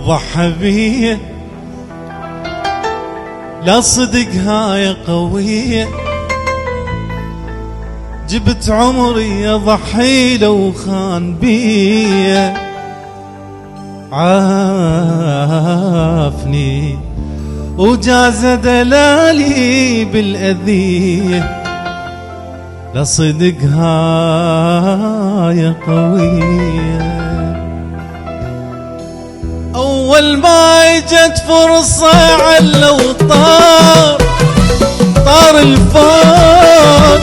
ضحى بيه لا صدق هاي قوية، جبت عمري اضحي لو خان بيه، عافني وجاز دلالي بالأذية، لا صدق هاي قوية. أول ما اجت فرصة علو طار الفون،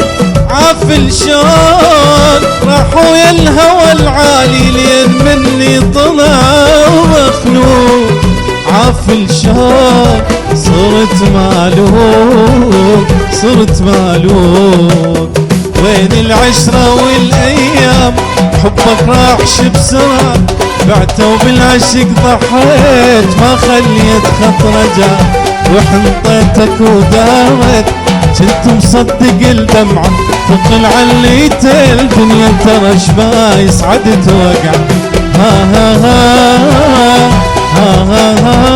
عافل شون راحوا يا الهوى العالي لين مني طلع ومخنوق، عافل شون صرت مالوك وين العشرة والأيام، حبك راحش بسرعة بعته بالعشق ضحيت، ما خليت خطرة جاء وحنطيتك ودارت، كنت مصدق الدمعة تطلع الليتة الدنيا ترى شبايس عدت وقع، ها ها ها ها ها ها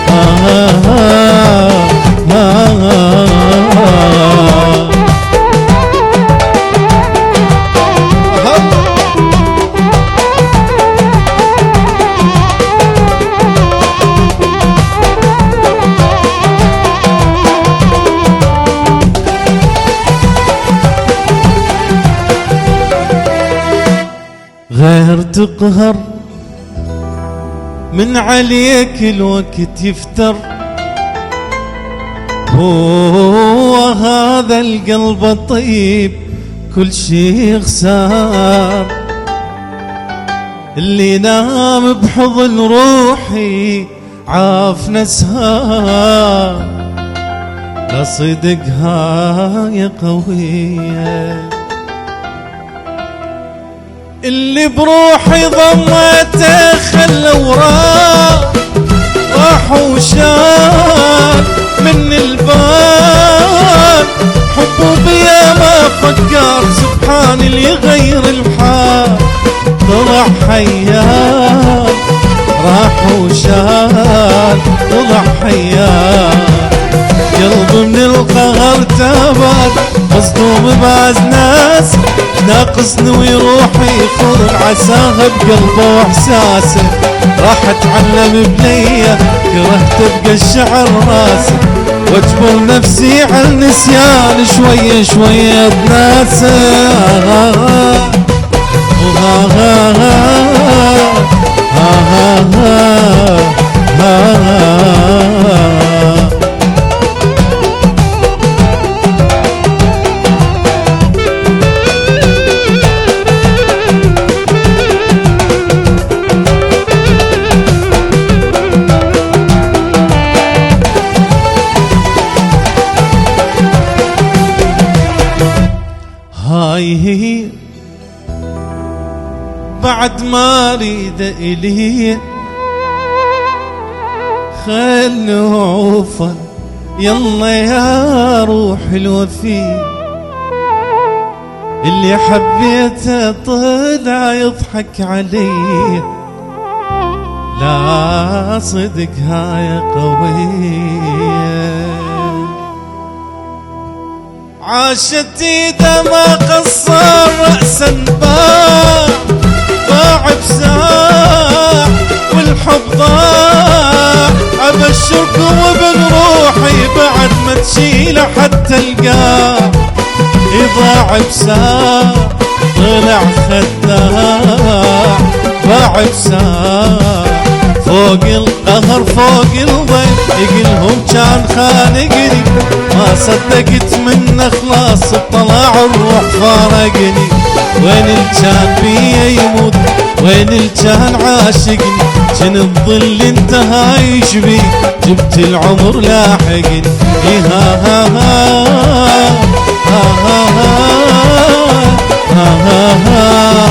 ها ها ها غير تقهر من عليك الوقت يفتر، هو هذا القلب الطيب كل شي خسار، اللي نام بحضن روحي عاف نسهار، لا صدق هاي قوية، اللي بروحي ضمته خلى وراه راح وشال من البال، حبه بيا ما فكر سبحان اللي يغير الحال، طلع حيال راح وشال طلع حيال، قلب من القهر تابت مصدوم بعز ناس، ناقصني ويروحي يخون عساها بقلبه واحساسه، راح اتعلم بنيه كرهت ابقى الشعر راسه، واجبر نفسي على النسيان شويه شويه اتناسى، هاي هي بعد ما اريد الي خل نوفل يلا يا روح الوفي، اللي حبيته طلع يضحك علي، لا صدق هاي قوية، عاشت ايده ما قصر رأسا باع بساع والحب ضاع، ابشرك وابن روحي بعد ما تشيله حتى القاع، يضاع بساع طلع خداع، باع بساع فوق القهر فوق الضيف، يقلهم كان خانقني ما صدقت منه خلاص بطلع الروح فارقني، وين الجان بيا يموت وين الجان عاشقني، جن الظل انتهى يشبي جبت العمر لاحقني، ها ها ها ها ها ها ها ها ها